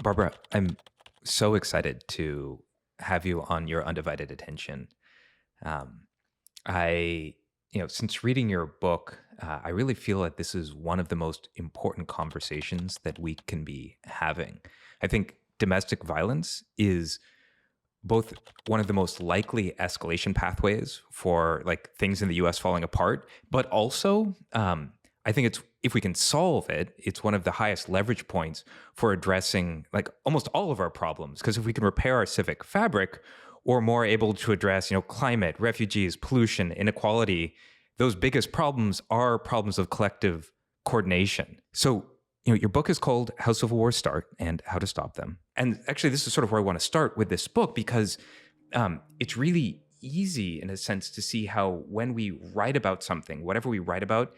Barbara, I'm so excited to have you on your Undivided Attention. Um, since reading your book, I really feel that this is one of the most important conversations that we can be having. I think domestic violence is both one of the most likely escalation pathways for like things in the US falling apart, but also I think it's if we can solve it, it's one of the highest leverage points for addressing like almost all of our problems. Because if we can repair our civic fabric, we're more able to address, climate, refugees, pollution, inequality. Those biggest problems are problems of collective coordination. So, your book is called How Civil Wars Start and How to Stop Them. And actually, this is sort of where I want to start with this book because it's really easy in a sense to see how when we write about something, whatever we write about,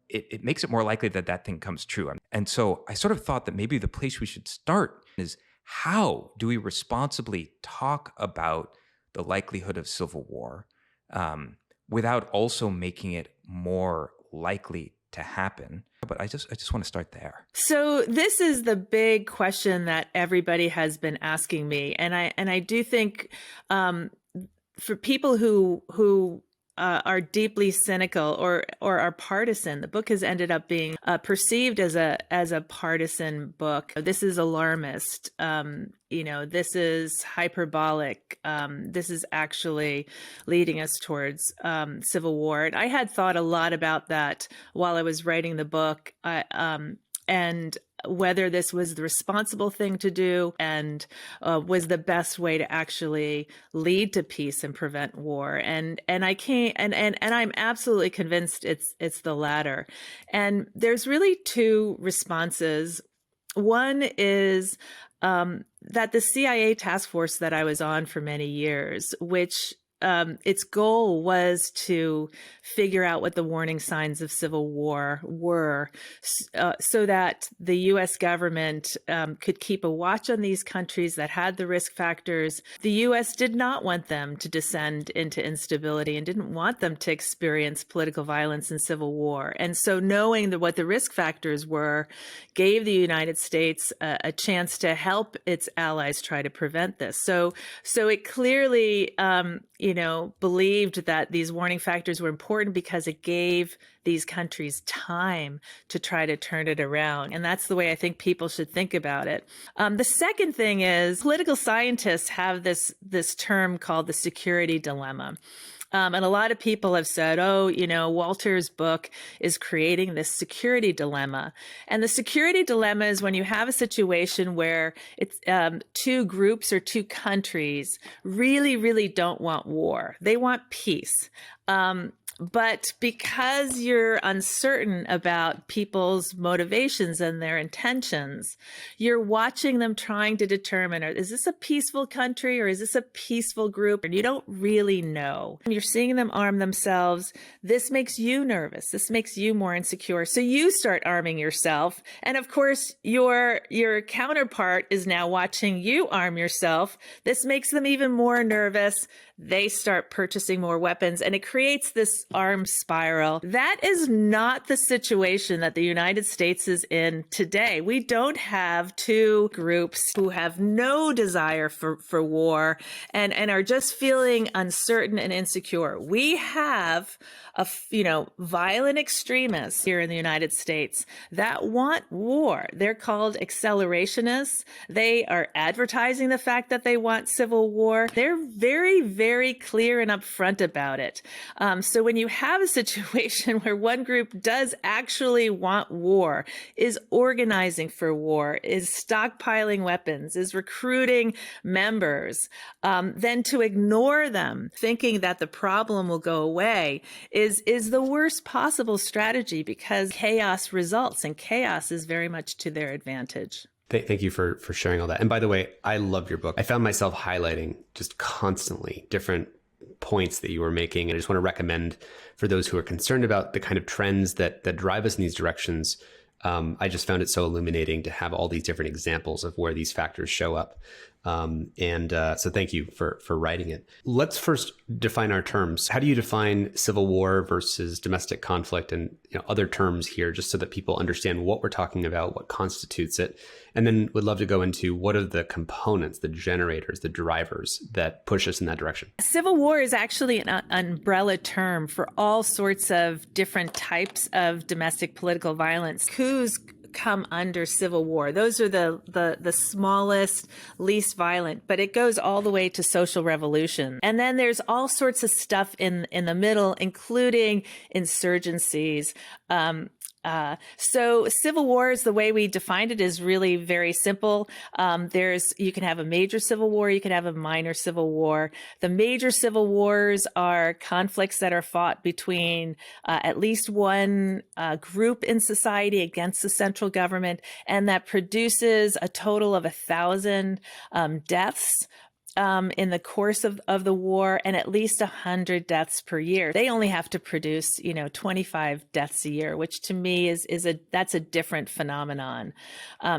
it makes it more likely that that thing comes true. And so I sort of thought that maybe the place we should start is how do we responsibly talk about the likelihood of civil war without also making it more likely to happen? But I just want to start there. So this is the big question that everybody has been asking me, and I do think for people who are deeply cynical or are partisan, the book has ended up being perceived as a partisan book. This is alarmist. This is hyperbolic. This is actually leading us towards civil war. And I had thought a lot about that while I was writing the book. And whether this was the responsible thing to do and was the best way to actually lead to peace and prevent war. And I can't, and I'm absolutely convinced it's the latter. And there's really two responses. One is that the CIA task force that I was on for many years, which its goal was to figure out what the warning signs of civil war were so that the U.S. government could keep a watch on these countries that had the risk factors. The U.S. did not want them to descend into instability and didn't want them to experience political violence and civil war. And so knowing what the risk factors were gave the United States a chance to help its allies try to prevent this. So it clearly believed that these warning factors were important because it gave these countries time to try to turn it around. And that's the way I think people should think about it. The second thing is political scientists have this term called the security dilemma. And a lot of people have said, Walter's book is creating this security dilemma. And the security dilemma is when you have a situation where it's two groups or two countries really, really don't want war. They want peace. But because you're uncertain about people's motivations and their intentions, you're watching them trying to determine, is this a peaceful country or is this a peaceful group? And you don't really know. You're seeing them arm themselves. This makes you nervous. This makes you more insecure. So you start arming yourself. And of course, your counterpart is now watching you arm yourself. This makes them even more nervous. They start purchasing more weapons, and it creates this arms spiral. That is not the situation that the United States is in today. We don't have two groups who have no desire for war and are just feeling uncertain and insecure. We have violent extremists here in the United States that want war. They're called accelerationists. They are advertising the fact that they want civil war. They're very, very clear and upfront about it. So when you have a situation where one group does actually want war, is organizing for war, is stockpiling weapons, is recruiting members, then to ignore them, thinking that the problem will go away, is the worst possible strategy because chaos results, and chaos is very much to their advantage. Thank you for sharing all that. And by the way, I love your book. I found myself highlighting just constantly different points that you were making. And I just want to recommend for those who are concerned about the kind of trends that drive us in these directions. I just found it so illuminating to have all these different examples of where these factors show up. So thank you for writing it. Let's first define our terms. How do you define civil war versus domestic conflict and other terms here, just so that people understand what we're talking about, what constitutes it? And then would love to go into what are the components, the generators, the drivers that push us in that direction. Civil war is actually an umbrella term for all sorts of different types of domestic political violence. Coups come under civil war. Those are the smallest, least violent, but it goes all the way to social revolution. And then there's all sorts of stuff in the middle, including insurgencies. So civil war is the way we defined it is really very simple. You can have a major civil war, you can have a minor civil war. The major civil wars are conflicts that are fought between at least one group in society against the central government, and that produces a total of 1,000 deaths in the course of the war, and at least 100 deaths per year. They only have to produce, 25 deaths a year, which to me that's a different phenomenon.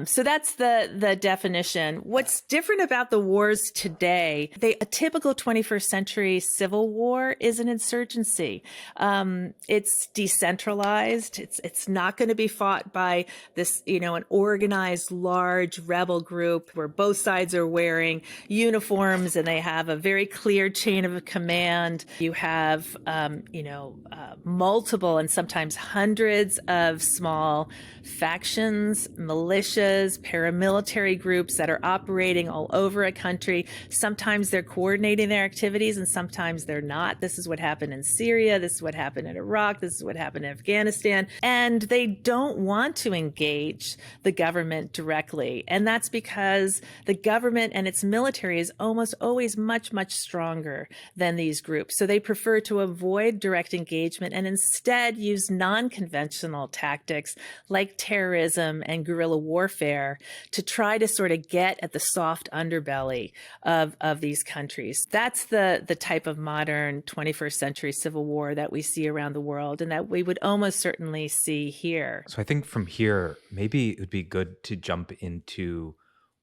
So that's the definition. What's different about the wars today? A typical 21st century civil war is an insurgency. It's decentralized. It's not going to be fought by this, an organized large rebel group where both sides are wearing uniforms and they have a very clear chain of command. You have, multiple and sometimes hundreds of small factions, militias, paramilitary groups that are operating all over a country. Sometimes they're coordinating their activities and sometimes they're not. This is what happened in Syria. This is what happened in Iraq. This is what happened in Afghanistan. And they don't want to engage the government directly. And that's because the government and its military is almost always much, much stronger than these groups. So they prefer to avoid direct engagement and instead use non-conventional tactics like terrorism and guerrilla warfare to try to sort of get at the soft underbelly of these countries. That's the type of modern 21st century civil war that we see around the world and that we would almost certainly see here. So I think from here, maybe it would be good to jump into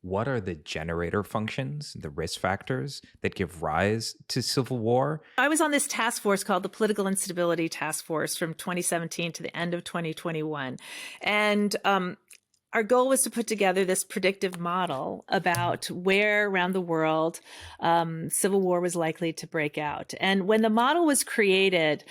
what are the generator functions, the risk factors that give rise to civil war? I was on this task force called the Political Instability Task Force from 2017 to the end of 2021. And our goal was to put together this predictive model about where around the world civil war was likely to break out. And when the model was created,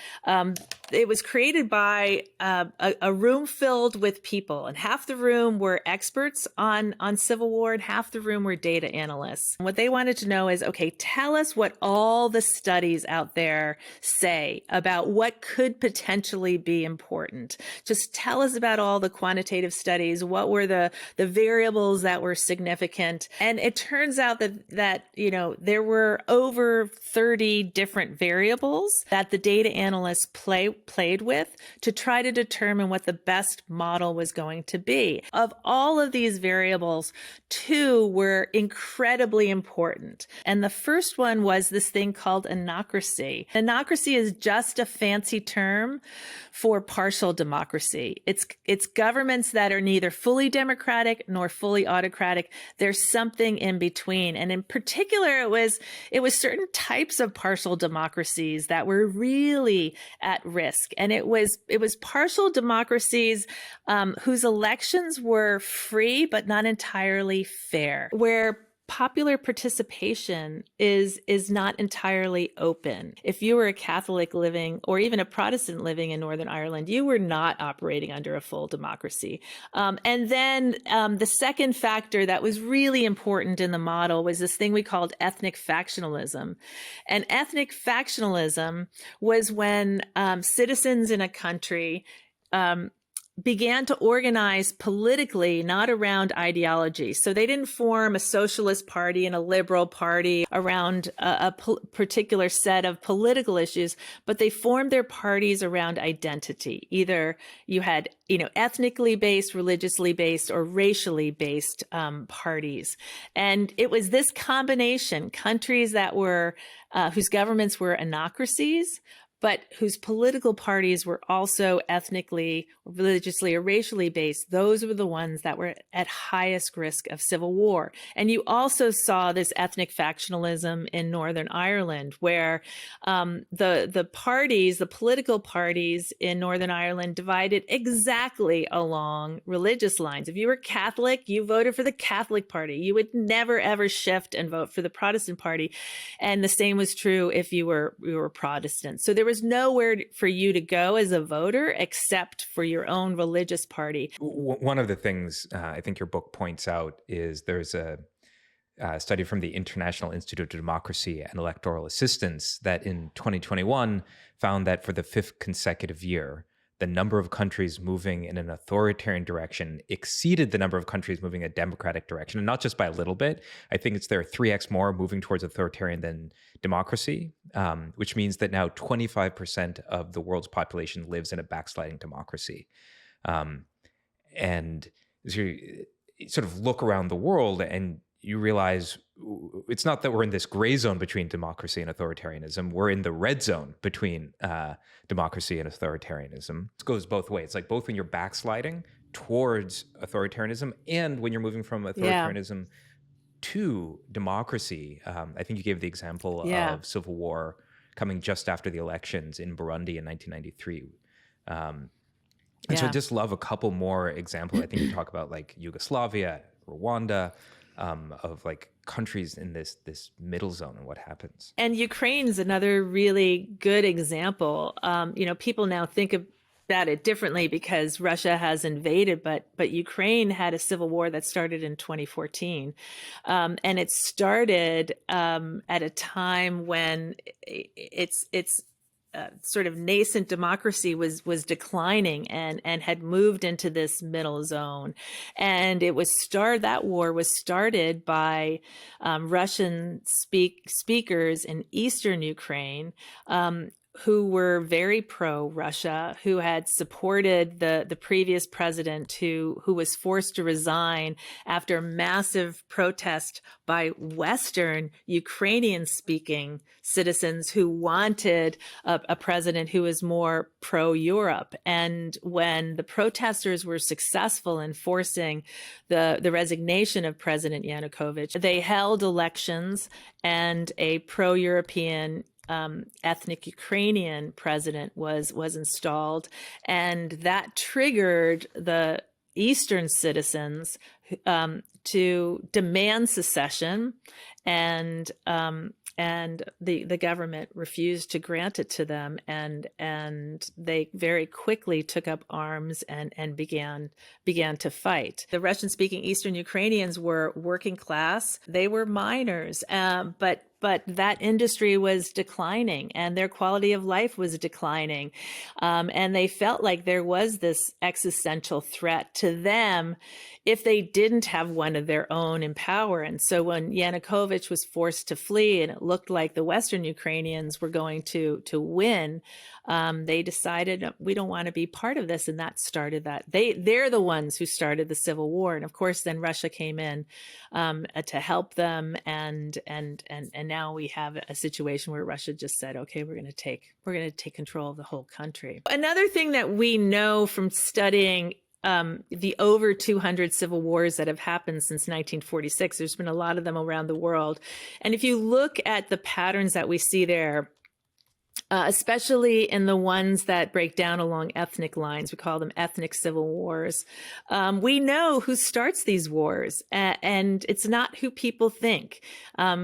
it was created by a room filled with people, and half the room were experts on civil war, and half the room were data analysts. And what they wanted to know is, okay, tell us what all the studies out there say about what could potentially be important. Just tell us about all the quantitative studies. What were the variables that were significant? And it turns out that there were over 30 different variables that the data analysts played with to try to determine what the best model was going to be. Of all of these variables, 2 were incredibly important. And the first one was this thing called anocracy. Anocracy is just a fancy term for partial democracy. It's governments that are neither fully democratic nor fully autocratic. There's something in between. And in particular, it was certain types of partial democracies that were really at risk. And it was partial democracies whose elections were free but not entirely fair, where popular participation is not entirely open. If you were a Catholic living or even a Protestant living in Northern Ireland, you were not operating under a full democracy. And then the second factor that was really important in the model was this thing we called ethnic factionalism. And ethnic factionalism was when citizens in a country began to organize politically, not around ideology. So they didn't form a socialist party and a liberal party around a particular set of political issues, but they formed their parties around identity. Either you had, ethnically based, religiously based, or racially based parties. And it was this combination, countries that were, whose governments were anocracies, but whose political parties were also ethnically, religiously, or racially based, those were the ones that were at highest risk of civil war. And you also saw this ethnic factionalism in Northern Ireland, where the parties, the political parties in Northern Ireland divided exactly along religious lines. If you were Catholic, you voted for the Catholic Party. You would never, ever shift and vote for the Protestant Party. And the same was true if you were Protestant. So there was nowhere for you to go as a voter except for your own religious party. One of the things I think your book points out is there's a study from the International Institute of Democracy and Electoral Assistance that in 2021 found that for the 5th consecutive year, the number of countries moving in an authoritarian direction exceeded the number of countries moving in a democratic direction, and not just by a little bit. I think there are 3x more moving towards authoritarian than democracy, which means that now 25% of the world's population lives in a backsliding democracy. And so you sort of look around the world and you realize it's not that we're in this gray zone between democracy and authoritarianism. We're in the red zone between democracy and authoritarianism. It goes both ways, like both when you're backsliding towards authoritarianism and when you're moving from authoritarianism to democracy. I think you gave the example of civil war coming just after the elections in Burundi in 1993. And so I just love a couple more examples. I think you talk about like Yugoslavia, Rwanda, of like countries in this middle zone and what happens. And Ukraine's another really good example. People now think about it differently because Russia has invaded, but Ukraine had a civil war that started in 2014. And it started at a time when its sort of nascent democracy was declining and had moved into this middle zone. And that war was started by Russian speakers in eastern Ukraine, who were very pro-Russia, who had supported the previous president who was forced to resign after massive protest by Western Ukrainian-speaking citizens who wanted a president who was more pro-Europe. And when the protesters were successful in forcing the resignation of President Yanukovych, they held elections and a pro-European ethnic Ukrainian president was installed, and that triggered the Eastern citizens to demand secession, and the government refused to grant it to them, and they very quickly took up arms and began to fight. The Russian-speaking Eastern Ukrainians were working class; they were miners, but that industry was declining and their quality of life was declining. And they felt like there was this existential threat to them if they didn't have one of their own in power. And so when Yanukovych was forced to flee and it looked like the Western Ukrainians were going to win, they decided we don't want to be part of this. And that started that. They're the ones who started the civil war. And of course, then Russia came in to help them. And now we have a situation where Russia just said, okay, we're going to take control of the whole country. Another thing that we know from studying the over 200 civil wars that have happened since 1946, there's been a lot of them around the world. And if you look at the patterns that we see there, especially in the ones that break down along ethnic lines. We call them ethnic civil wars. We know who starts these wars, and it's not who people think.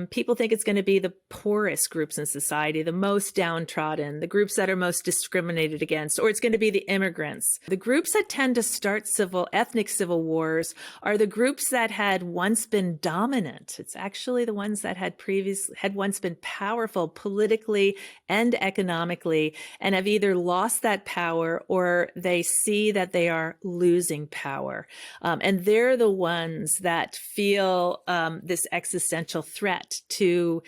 People think it's going to be the poorest groups in society, the most downtrodden, the groups that are most discriminated against, or it's going to be the immigrants. The groups that tend to start ethnic civil wars are the groups that had once been dominant. It's actually the ones that had once been powerful politically and economically, and have either lost that power or they see that they are losing power. And they're the ones that feel this existential threat to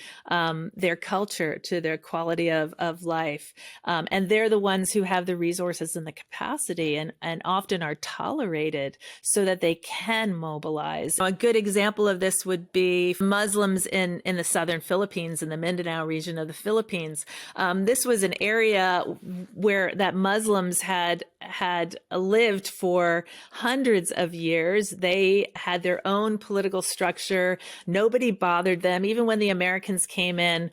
their culture, to their quality of life. And they're the ones who have the resources and the capacity and often are tolerated so that they can mobilize. A good example of this would be Muslims in the southern Philippines, in the Mindanao region of the Philippines. This this was an area where that Muslims had lived for hundreds of years. They had their own political structure. Nobody bothered them. Even when the Americans came in,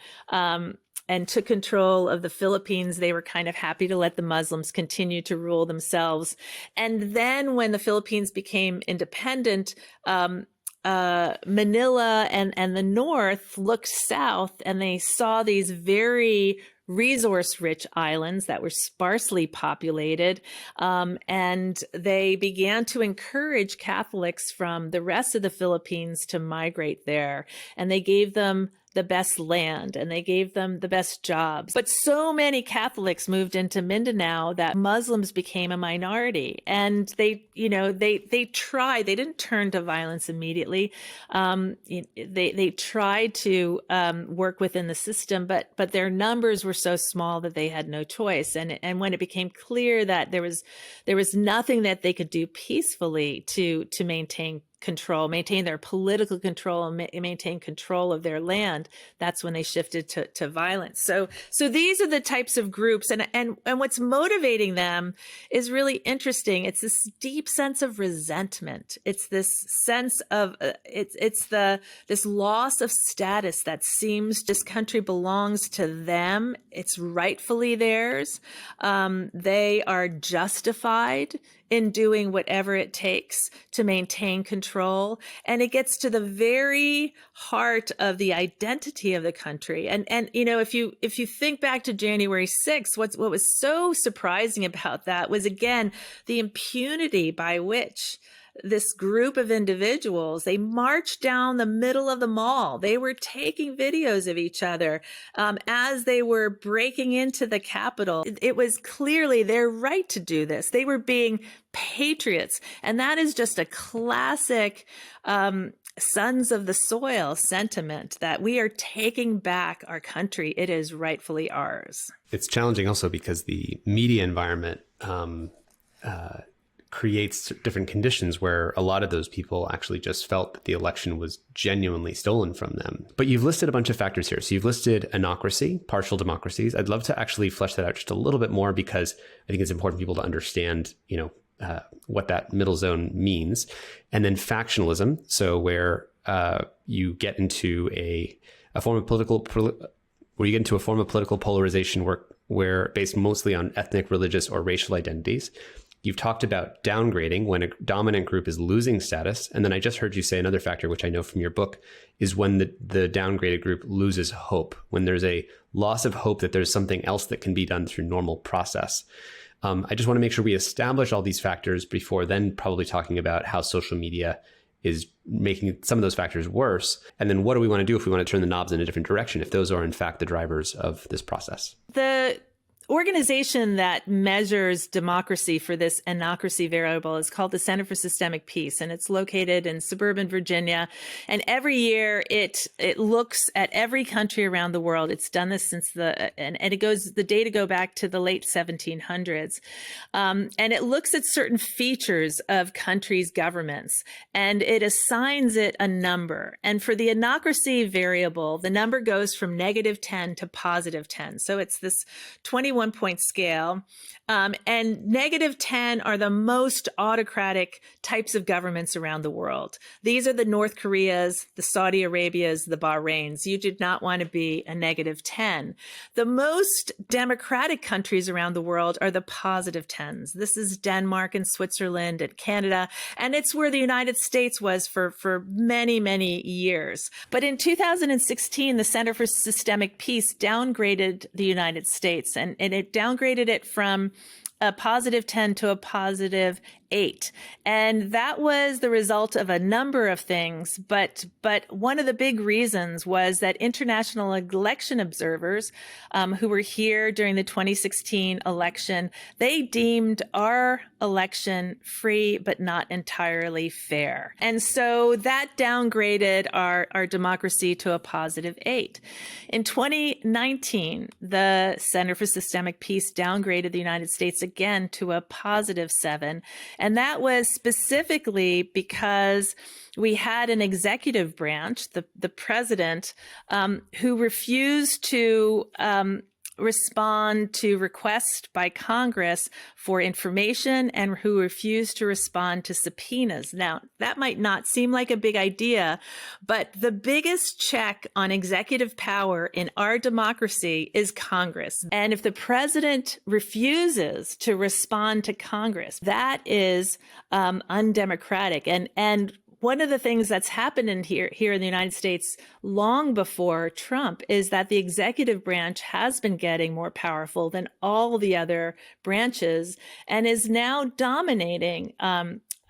and took control of the Philippines, they were kind of happy to let the Muslims continue to rule themselves. And then when the Philippines became independent, Manila and the North looked south, and they saw these very resource-rich islands that were sparsely populated, and they began to encourage Catholics from the rest of the Philippines to migrate there, and they gave them the best land and they gave them the best jobs. But so many Catholics moved into Mindanao that Muslims became a minority, and they tried. They didn't turn to violence immediately. They tried to work within the system, but their numbers were so small that they had no choice. And when it became clear that there was nothing that they could do peacefully to maintain control, maintain their political control, and maintain control of their land, that's when they shifted to violence. So these are the types of groups, and what's motivating them is really interesting. It's this deep sense of resentment. It's this sense of this loss of status that seems this country belongs to them. It's rightfully theirs. They are justified in doing whatever it takes to maintain control. And it gets to the very heart of the identity of the country. And if you think back to January 6th, what was so surprising about that was, again, the impunity by which this group of individuals, they marched down the middle of the mall. They were taking videos of each other as they were breaking into the Capitol. It was clearly their right to do this. They were being patriots. And that is just a classic sons of the soil sentiment, that we are taking back our country. It is rightfully ours. It's challenging also because the media environment creates different conditions where a lot of those people actually just felt that the election was genuinely stolen from them. But you've listed a bunch of factors here. So you've listed anocracy, partial democracies. I'd love to actually flesh that out just a little bit more, because I think it's important for people to understand, what that middle zone means. And then factionalism. So where you get into a form of political polarization where based mostly on ethnic, religious, or racial identities. You've talked about downgrading when a dominant group is losing status. And then I just heard you say another factor, which I know from your book, is when the downgraded group loses hope, when there's a loss of hope that there's something else that can be done through normal process. I just want to make sure we establish all these factors before then probably talking about how social media is making some of those factors worse. And then what do we want to do if we want to turn the knobs in a different direction, if those are in fact the drivers of this process? The organization that measures democracy for this anocracy variable is called the Center for Systemic Peace, and it's located in suburban Virginia. And every year it looks at every country around the world. It's done this since the data go back to the late 1700s. And it looks at certain features of countries' governments, and it assigns it a number. And for the anocracy variable, the number goes from -10 to +10. So it's this 21-point scale. And -10 are the most autocratic types of governments around the world. These are the North Koreas, the Saudi Arabias, the Bahrains. You do not want to be a -10. The most democratic countries around the world are the +10s. This is Denmark and Switzerland and Canada. And it's where the United States was for many, many years. But in 2016, the Center for Systemic Peace downgraded the United States, and it downgraded it from a +10 to a +8. And that was the result of a number of things. But one of the big reasons was that international election observers who were here during the 2016 election, they deemed our election free, but not entirely fair. And so that downgraded our democracy to a +8. In 2019, the Center for Systemic Peace downgraded the United States again to a +7. And that was specifically because we had an executive branch, the president, who refused to respond to requests by Congress for information and who refuse to respond to subpoenas. Now, that might not seem like a big idea, but the biggest check on executive power in our democracy is Congress. And if the president refuses to respond to Congress, that is undemocratic. And one of the things that's happened here in the United States long before Trump is that the executive branch has been getting more powerful than all the other branches and is now dominating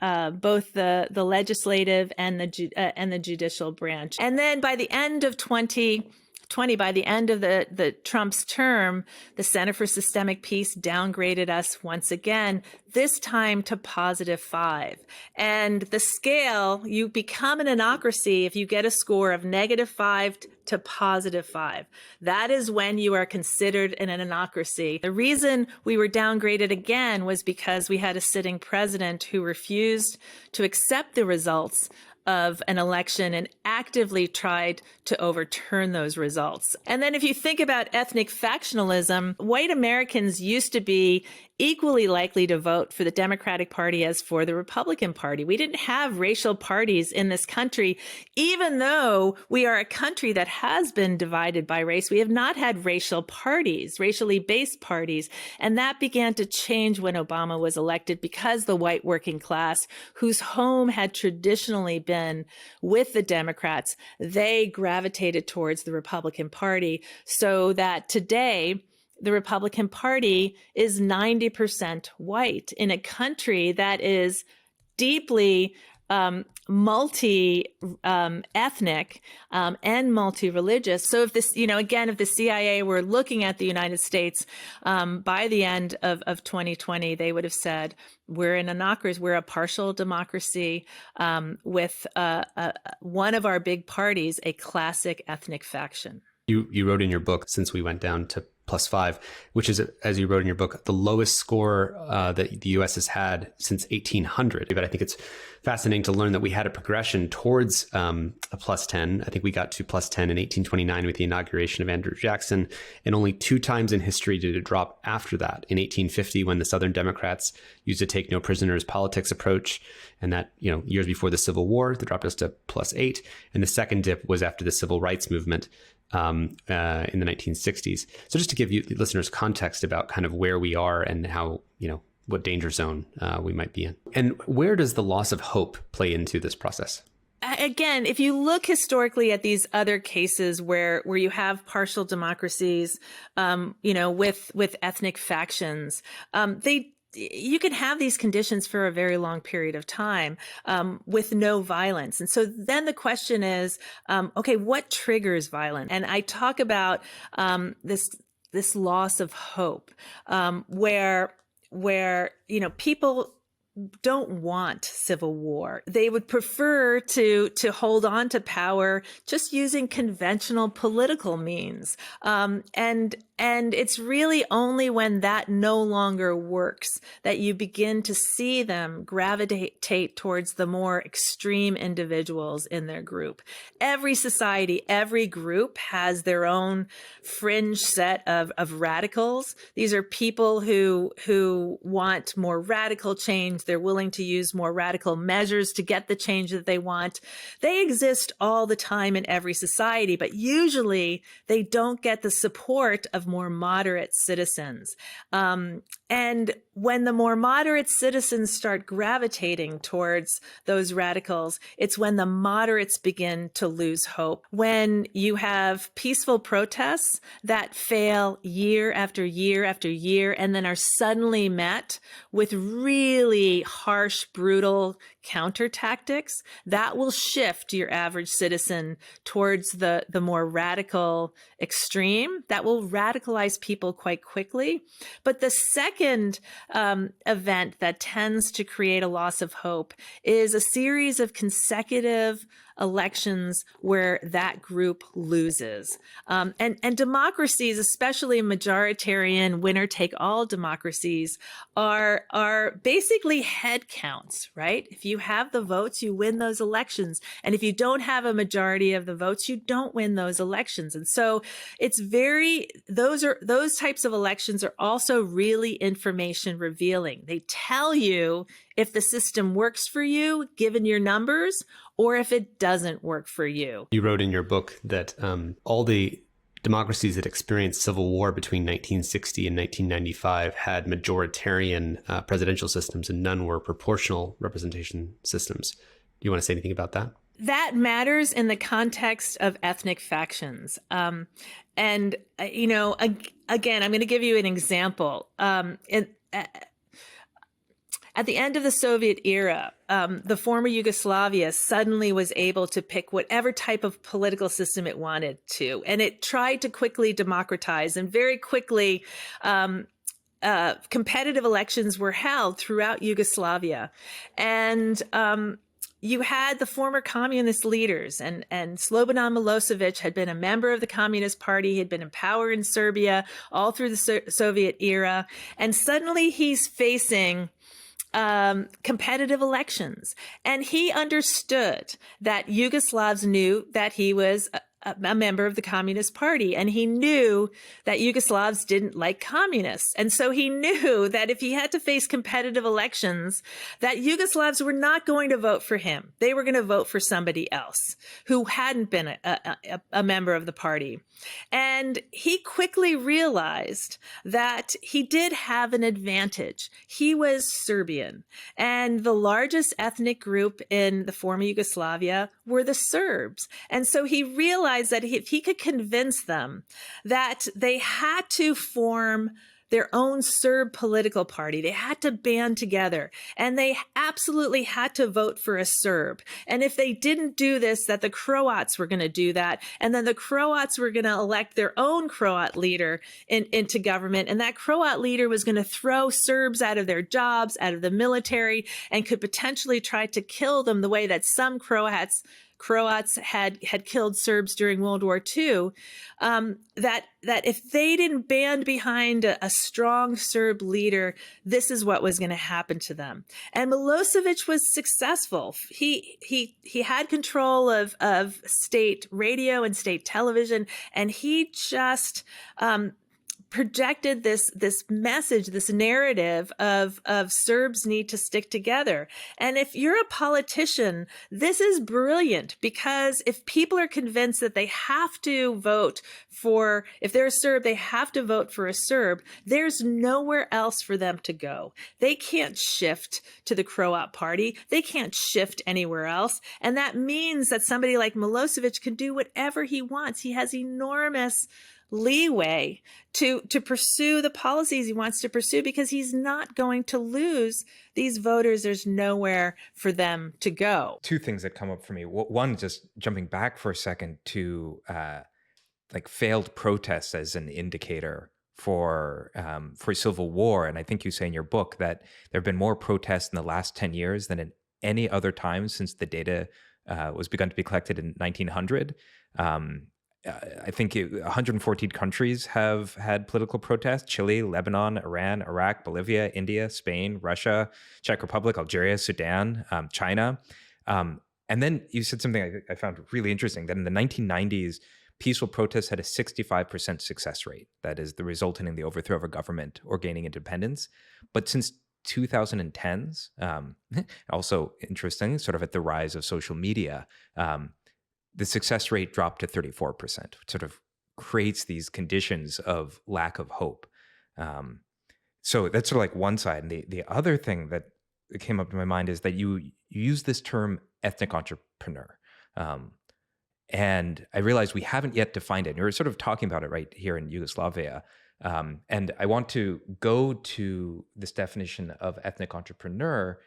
both the legislative and the judicial branch. And then by the end of 2020, by the end of the Trump's term, the Center for Systemic Peace downgraded us once again, this time to +5. And the scale, you become an anocracy if you get a score of -5 to +5. That is when you are considered an anocracy. The reason we were downgraded again was because we had a sitting president who refused to accept the results of an election and actively tried to overturn those results. And then if you think about ethnic factionalism, white Americans used to be equally likely to vote for the Democratic Party as for the Republican Party. We didn't have racial parties in this country, even though we are a country that has been divided by race. We have not had racial parties, racially based parties. And that began to change when Obama was elected because the white working class, whose home had traditionally been with the Democrats, they gravitated towards the Republican Party, so that today, the Republican Party is 90% white in a country that is deeply multi-ethnic and multi-religious. So if this, again, if the CIA were looking at the United States by the end of 2020, they would have said, we're an anocracy, we're a partial democracy with one of our big parties, a classic ethnic faction. You wrote in your book, since we went down to +5, which is, as you wrote in your book, the lowest score that the U.S. has had since 1800. But I think it's fascinating to learn that we had a progression towards a +10. I think we got to +10 in 1829 with the inauguration of Andrew Jackson, and only 2 times in history did it drop after that. In 1850, when the Southern Democrats used a take no prisoners politics approach, and that, years before the Civil War, they dropped us to +8. And the second dip was after the Civil Rights Movement in the 1960s. So just to give you listeners context about kind of where we are and how, what danger zone we might be in. And where does the loss of hope play into this process? Again, if you look historically at these other cases where you have partial democracies, with ethnic factions, you can have these conditions for a very long period of time with no violence. And so then the question is, okay, what triggers violence? And I talk about this loss of hope, where people don't want civil war. They would prefer to hold on to power just using conventional political means. And it's really only when that no longer works that you begin to see them gravitate towards the more extreme individuals in their group. Every society, every group has their own fringe set of radicals. These are people who want more radical change. They're willing to use more radical measures to get the change that they want. They exist all the time in every society, but usually they don't get the support of more moderate citizens. And when the more moderate citizens start gravitating towards those radicals, it's when the moderates begin to lose hope. When you have peaceful protests that fail year after year after year and then are suddenly met with really harsh, brutal counter tactics, that will shift your average citizen towards the more radical extreme. That will radicalize people quite quickly. But the second event that tends to create a loss of hope is a series of consecutive elections where that group loses. And democracies, especially majoritarian winner-take-all democracies, are basically head counts, right? If you have the votes, you win those elections. And if you don't have a majority of the votes, you don't win those elections. And so it's those types of elections are also really information revealing. They tell you if the system works for you, given your numbers, or if it doesn't work for you. You wrote in your book that all the democracies that experienced civil war between 1960 and 1995 had majoritarian presidential systems, and none were proportional representation systems. Do you want to say anything about that? That matters in the context of ethnic factions. Again, I'm going to give you an example. At the end of the Soviet era, the former Yugoslavia suddenly was able to pick whatever type of political system it wanted to. And it tried to quickly democratize, and very quickly, competitive elections were held throughout Yugoslavia. And you had the former communist leaders, and Slobodan Milosevic had been a member of the Communist Party. He had been in power in Serbia all through the Soviet era. And suddenly he's facing competitive elections. And he understood that Yugoslavs knew that he was a member of the Communist Party, and he knew that Yugoslavs didn't like communists. And so he knew that if he had to face competitive elections, that Yugoslavs were not going to vote for him. They were going to vote for somebody else who hadn't been a member of the party. And he quickly realized that he did have an advantage. He was Serbian, and the largest ethnic group in the former Yugoslavia were the Serbs. And so he realized that if he could convince them that they had to form their own Serb political party, they had to band together, and they absolutely had to vote for a Serb. And if they didn't do this, that the Croats were going to do that. And then the Croats were going to elect their own Croat leader into government. And that Croat leader was going to throw Serbs out of their jobs, out of the military, and could potentially try to kill them the way that some Croats had killed Serbs during World War II, that if they didn't band behind a strong Serb leader, this is what was going to happen to them. And Milosevic was successful. He had control of state radio and state television, and he just projected this message, this narrative of Serbs need to stick together. And if you're a politician, this is brilliant, because if people are convinced that they have to vote for, if they're a Serb, they have to vote for a Serb, there's nowhere else for them to go. They can't shift to the Croat party. They can't shift anywhere else. And that means that somebody like Milosevic can do whatever he wants. He has enormous leeway to pursue the policies he wants to pursue, because he's not going to lose these voters. There's nowhere for them to go. Two things that come up for me. One, just jumping back for a second to like failed protests as an indicator for civil war. And I think you say in your book that there have been more protests in the last 10 years than in any other time since the data was begun to be collected in 1900. I think 114 countries have had political protests: Chile, Lebanon, Iran, Iraq, Bolivia, India, Spain, Russia, Czech Republic, Algeria, Sudan, China. And then you said something I found really interesting, that in the 1990s, peaceful protests had a 65% success rate. That is, the resulting in the overthrow of a government or gaining independence. But since 2010s, also interesting, sort of at the rise of social media, the success rate dropped to 34%, which sort of creates these conditions of lack of hope. So that's sort of like one side. And the other thing that came up in my mind is that you use this term ethnic entrepreneur. And I realized we haven't yet defined it. And you're sort of talking about it right here in Yugoslavia. And I want to go to this definition of ethnic entrepreneur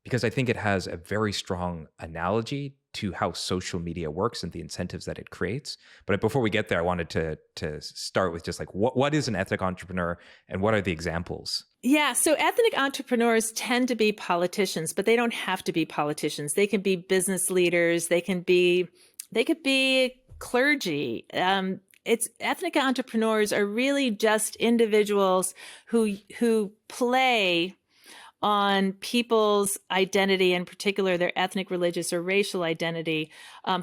because I think it has a very strong analogy to how social media works and the incentives that it creates. But before we get there, I wanted to start with just like what is an ethnic entrepreneur and what are the examples? Yeah, so ethnic entrepreneurs tend to be politicians, but they don't have to be politicians. They can be business leaders. They could be clergy. It's ethnic entrepreneurs are really just individuals who play on people's identity, in particular their ethnic, religious, or racial identity,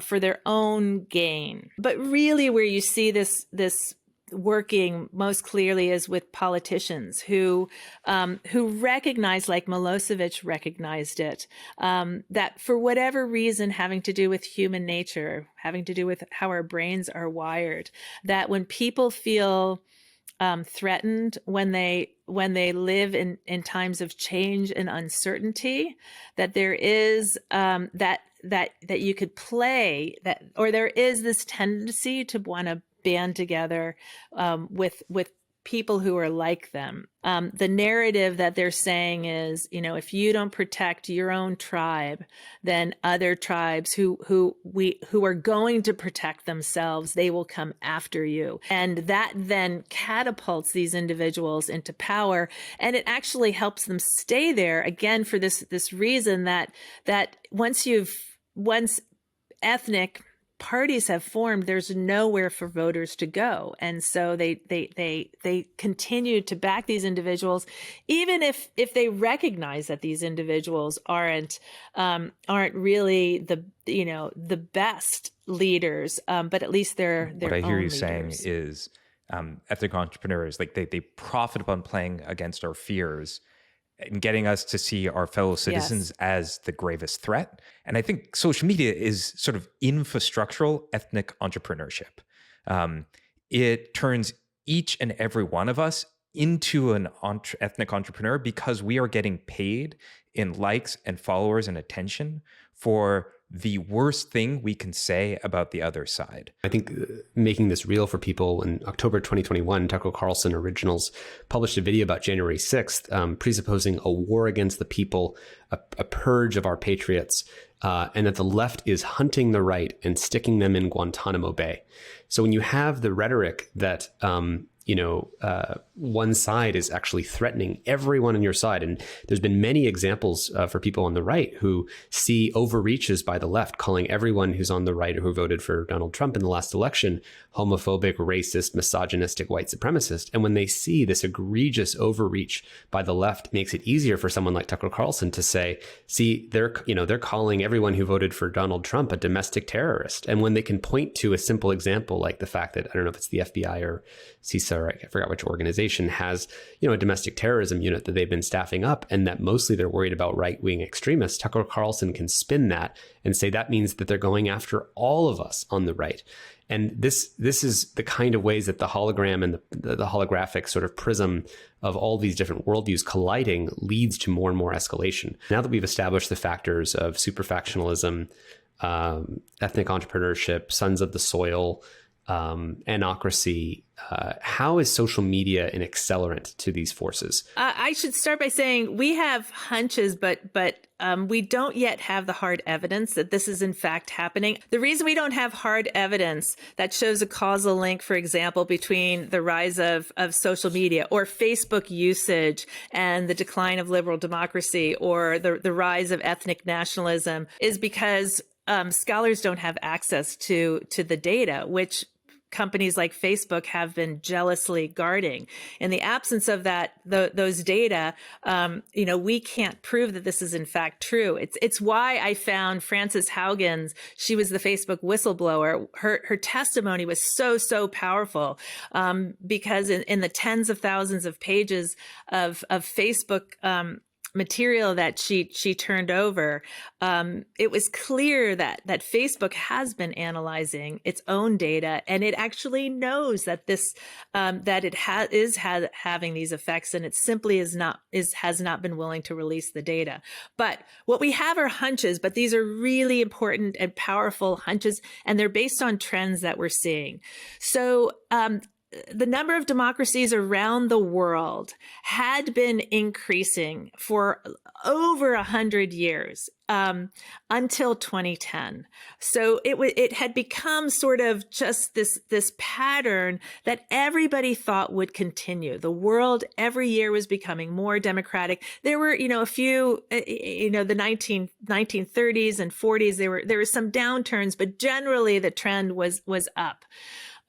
for their own gain. But really, where you see this working most clearly is with politicians who recognize, like Milosevic recognized it, that for whatever reason having to do with human nature, having to do with how our brains are wired, that when people feel threatened, when they live in times of change and uncertainty, that there is that you could play that, or there is this tendency to want to band together with people who are like them. The narrative that they're saying is, if you don't protect your own tribe, then other tribes who are going to protect themselves, they will come after you. And that then catapults these individuals into power. And it actually helps them stay there, again, for this reason that once ethnic parties have formed, there's nowhere for voters to go. And so they continue to back these individuals, even if they recognize that these individuals aren't really the best leaders, but at least they're their What I hear you leaders. saying is ethnic entrepreneurs, like they profit upon playing against our fears and getting us to see our fellow citizens as the gravest threat. And I think social media is sort of infrastructural ethnic entrepreneurship. It turns each and every one of us into an ethnic entrepreneur because we are getting paid in likes and followers and attention for the worst thing we can say about the other side. I think making this real for people, in October 2021, Tucker Carlson Originals published a video about January 6th, presupposing a war against the people, a purge of our patriots, and that the left is hunting the right and sticking them in Guantanamo Bay. So when you have the rhetoric that one side is actually threatening everyone on your side. And there's been many examples for people on the right who see overreaches by the left, calling everyone who's on the right or who voted for Donald Trump in the last election homophobic, racist, misogynistic, white supremacist. And when they see this egregious overreach by the left, it makes it easier for someone like Tucker Carlson to say, see, they're calling everyone who voted for Donald Trump a domestic terrorist. And when they can point to a simple example like the fact that, I don't know if it's the FBI or CISA, or I forgot which organization, has a domestic terrorism unit that they've been staffing up, and that mostly they're worried about right-wing extremists, Tucker Carlson can spin that and say that means that they're going after all of us on the right. And this is the kind of ways that the hologram and the holographic sort of prism of all these different worldviews colliding leads to more and more escalation. Now that we've established the factors of superfactionalism, ethnic entrepreneurship, sons of the soil, anocracy, how is social media an accelerant to these forces? I should start by saying we have hunches, but we don't yet have the hard evidence that this is in fact happening. The reason we don't have hard evidence that shows a causal link, for example, between the rise of social media or Facebook usage and the decline of liberal democracy or the rise of ethnic nationalism is because scholars don't have access to the data, which companies like Facebook have been jealously guarding. In the absence of those data, we can't prove that this is in fact true. It's why I found Frances Haugen's, she was the Facebook whistleblower. Her testimony was so powerful, because in the tens of thousands of pages of Facebook material that she turned over, it was clear that Facebook has been analyzing its own data, and it actually knows that this that it is having these effects, and it simply has not been willing to release the data. But what we have are hunches, but these are really important and powerful hunches, and they're based on trends that we're seeing. So the number of democracies around the world had been increasing for over 100 years until 2010. So it had become sort of just this pattern that everybody thought would continue. The world every year was becoming more democratic. There were, a few, the 1930s and 40s, there were some downturns, but generally the trend was up.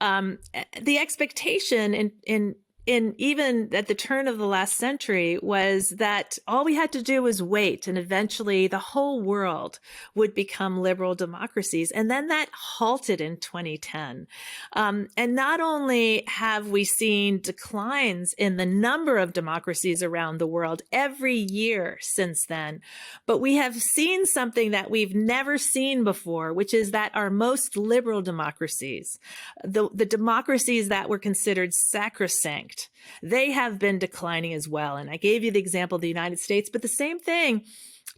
The expectation in even at the turn of the last century was that all we had to do was wait, and eventually the whole world would become liberal democracies. And then that halted in 2010. And not only have we seen declines in the number of democracies around the world every year since then, but we have seen something that we've never seen before, which is that our most liberal democracies, the democracies that were considered sacrosanct, they have been declining as well. And I gave you the example of the United States, but the same thing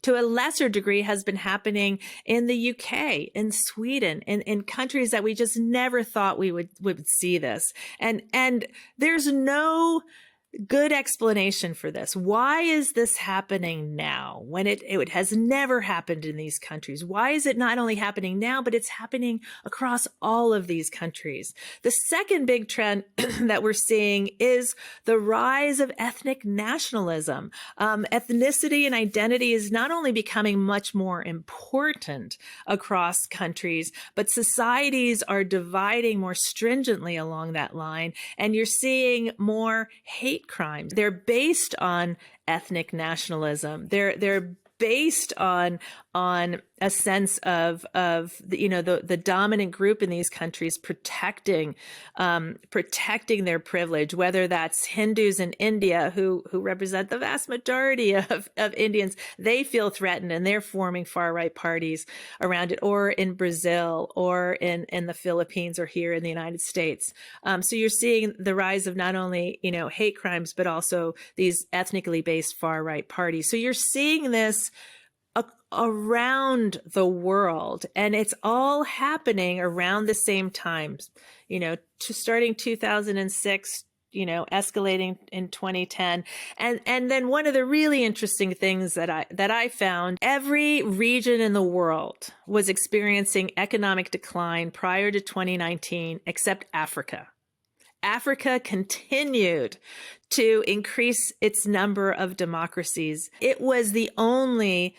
to a lesser degree has been happening in the UK, in Sweden, in countries that we just never thought we would see this. And there's no good explanation for this. Why is this happening now when it has never happened in these countries? Why is it not only happening now, but it's happening across all of these countries? The second big trend that we're seeing is the rise of ethnic nationalism. Ethnicity and identity is not only becoming much more important across countries, but societies are dividing more stringently along that line. And you're seeing more hate crimes. They're based on ethnic nationalism. They're based on a sense of the dominant group in these countries protecting their privilege, whether that's Hindus in India who represent the vast majority of Indians. They feel threatened and they're forming far right parties around it, or in Brazil, or in the Philippines, or here in the United States. So you're seeing the rise of not only hate crimes, but also these ethnically based far right parties. So you're seeing this around the world, and it's all happening around the same time, starting 2006, escalating in 2010. And then one of the really interesting things that I found, every region in the world was experiencing economic decline prior to 2019, except Africa. Africa continued to increase its number of democracies. It was the only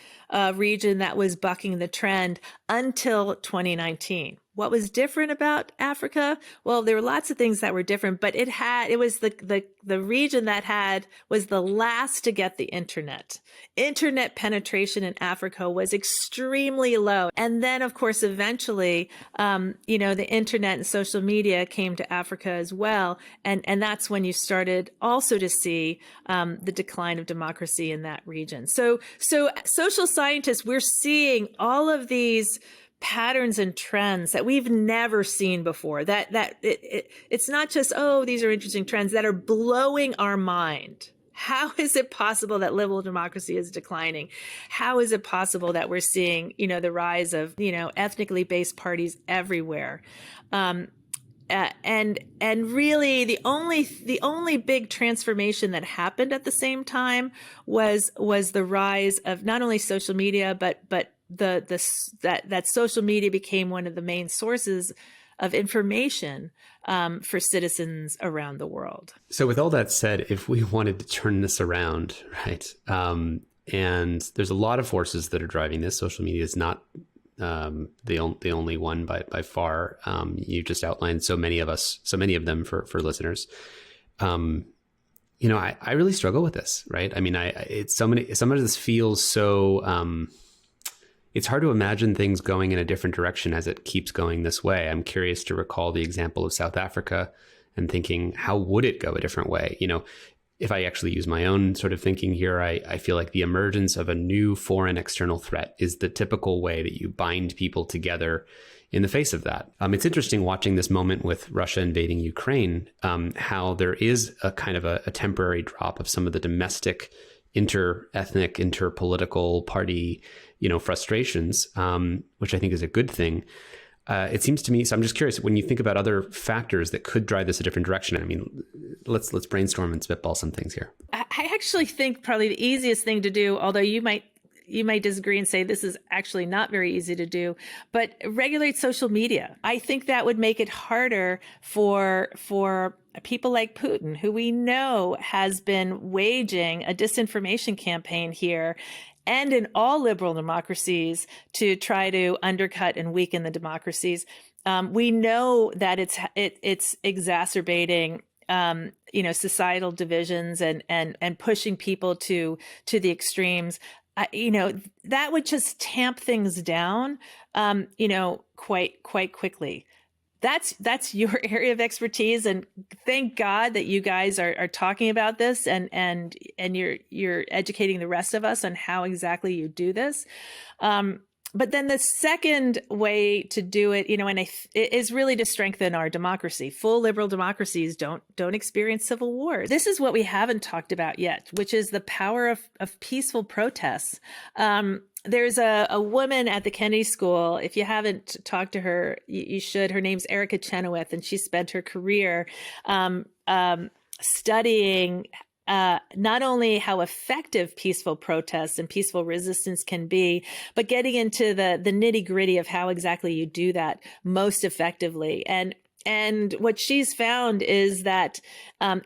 region that was bucking the trend until 2019. What was different about Africa? Well, there were lots of things that were different, but it was the region that was the last to get the internet. Internet penetration in Africa was extremely low. And then, of course, eventually, the internet and social media came to Africa as well. And that's when you started also to see the decline of democracy in that region. So social scientists, we're seeing all of these patterns and trends that we've never seen before, it's not just, these are interesting trends that are blowing our mind. How is it possible that liberal democracy is declining? How is it possible that we're seeing, the rise of, ethnically based parties everywhere? And really the only big transformation that happened at the same time was the rise of not only social media, but that social media became one of the main sources of information for citizens around the world. So with all that said, if we wanted to turn this around, right, and there's a lot of forces that are driving this. Social media is not the only one by far. You just outlined so many of them for listeners. I really struggle with this, right? I mean, some of this feels so, it's hard to imagine things going in a different direction as it keeps going this way. I'm curious to recall the example of South Africa and thinking, how would it go a different way? If I actually use my own sort of thinking here, I feel like the emergence of a new foreign external threat is the typical way that you bind people together in the face of that. It's interesting watching this moment with Russia invading Ukraine, how there is a kind of a temporary drop of some of the domestic inter-ethnic, inter-political party, frustrations, which I think is a good thing. It seems to me, so I'm just curious, when you think about other factors that could drive this a different direction, I mean, let's brainstorm and spitball some things here. I actually think probably the easiest thing to do, although you might disagree and say this is actually not very easy to do, but regulate social media. I think that would make it harder for people like Putin, who we know has been waging a disinformation campaign here and in all liberal democracies to try to undercut and weaken the democracies. We know that it's exacerbating societal divisions and pushing people to the extremes. That would just tamp things down, quite quickly. That's your area of expertise, and thank God that you guys are talking about this and you're educating the rest of us on how exactly you do this. But then the second way to do it, is really to strengthen our democracy. Full liberal democracies don't experience civil war. This is what we haven't talked about yet, which is the power of peaceful protests. There's a woman at the Kennedy School. If you haven't talked to her, you should. Her name's Erica Chenoweth, and she spent her career studying not only how effective peaceful protests and peaceful resistance can be, but getting into the nitty gritty of how exactly you do that most effectively. And what she's found is that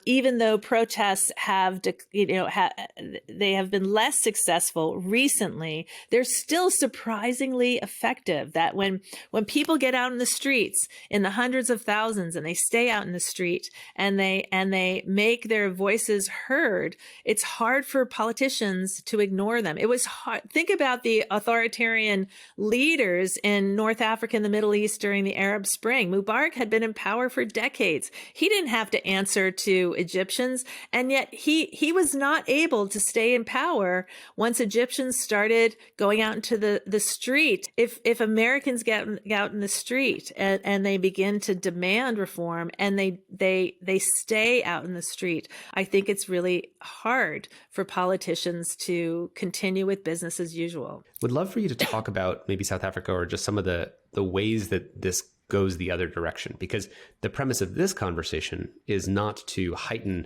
even though protests have, they have been less successful recently, they're still surprisingly effective. That when people get out in the streets in the hundreds of thousands and they stay out in the street and they make their voices heard, it's hard for politicians to ignore them. It was hard. Think about the authoritarian leaders in North Africa and the Middle East during the Arab Spring. Mubarak had been in power for decades. He didn't have to answer to Egyptians, and yet he was not able to stay in power once Egyptians started going out into the street. If Americans get out in the street and they begin to demand reform and they stay out in the street, I think it's really hard for politicians to continue with business as usual. Would love for you to talk about maybe South Africa or just some of the ways that this goes the other direction, because the premise of this conversation is not to heighten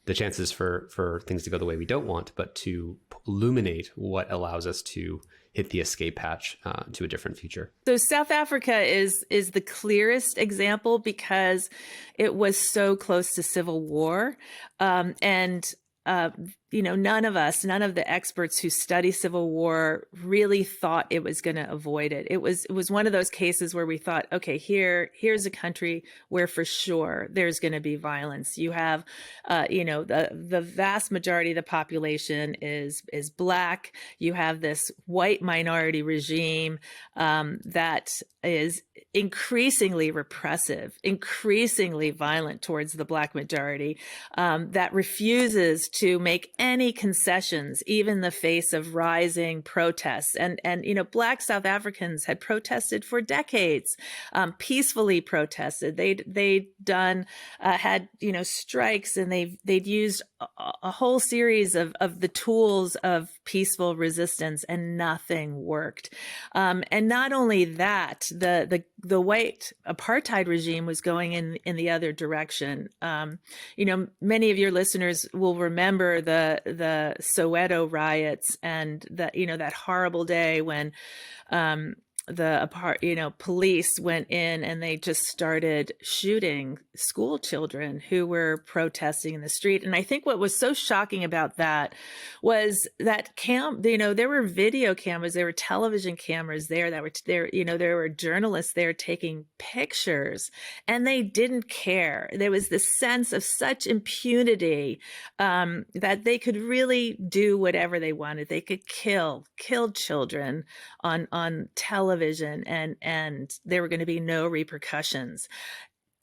the chances for things to go the way we don't want, but to illuminate what allows us to hit the escape hatch to a different future. So South Africa is the clearest example because it was so close to civil war, and none of the experts who study civil war really thought it was going to avoid it. It was one of those cases where we thought, okay, here's a country where for sure there's going to be violence. You have, the vast majority of the population is Black. You have this white minority regime that is increasingly repressive, increasingly violent towards the Black majority, that refuses to make any concessions, even in the face of rising protests. And Black South Africans had protested for decades, peacefully protested. They'd done, had, strikes, and they'd used a whole series of the tools of peaceful resistance, and nothing worked. And not only that, the white apartheid regime was going in the other direction. Many of your listeners will remember the Soweto riots and that horrible day when police went in and they just started shooting school children who were protesting in the street. And I think what was so shocking about that was that there were video cameras, there were television cameras there that were there, there were journalists there taking pictures, and they didn't care. There was this sense of such impunity that they could really do whatever they wanted. They could kill children on television, and there were going to be no repercussions.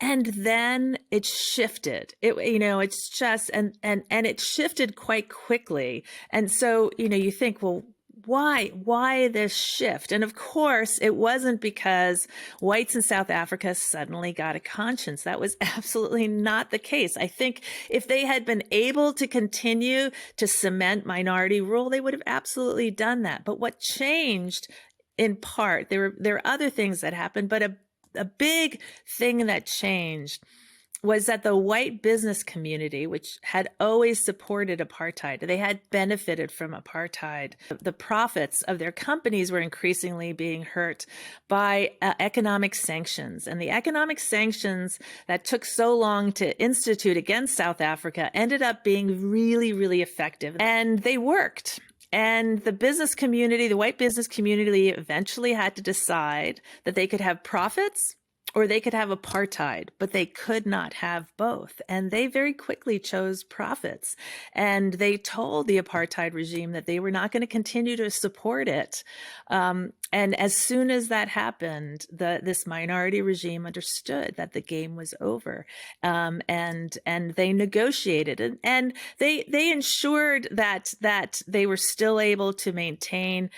And then it shifted. It's just and it shifted quite quickly. And so you think, well, why this shift? And of course, it wasn't because whites in South Africa suddenly got a conscience. That was absolutely not the case. I think if they had been able to continue to cement minority rule, they would have absolutely done that. But what changed, in part, there are other things that happened, but a big thing that changed was that the white business community, which had always supported apartheid, they had benefited from apartheid. The profits of their companies were increasingly being hurt by economic sanctions. And the economic sanctions that took so long to institute against South Africa ended up being really, really effective. And they worked. And the business community, the white business community, eventually had to decide that they could have profits or they could have apartheid, but they could not have both. And they very quickly chose profits. And they told the apartheid regime that they were not going to continue to support it. And as soon as that happened, this minority regime understood that the game was over. And they negotiated, and they ensured that they were still able to maintain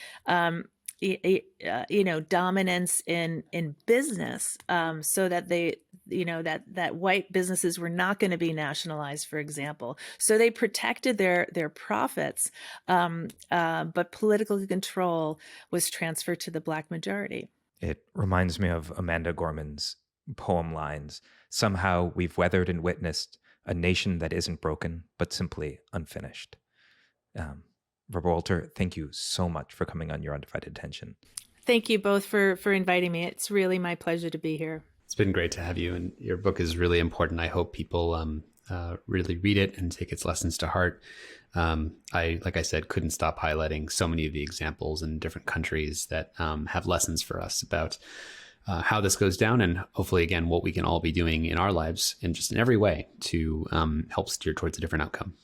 dominance in business, so that that white businesses were not going to be nationalized, for example. So they protected their profits, but political control was transferred to the Black majority. It reminds me of Amanda Gorman's poem lines. Somehow we've weathered and witnessed a nation that isn't broken, but simply unfinished. Barbara Walter, thank you so much for coming on Your Undivided Attention. Thank you both for inviting me. It's really my pleasure to be here. It's been great to have you, and your book is really important. I hope people really read it and take its lessons to heart. Like I said, couldn't stop highlighting so many of the examples in different countries that have lessons for us about how this goes down, and hopefully, again, what we can all be doing in our lives and just in every way to help steer towards a different outcome.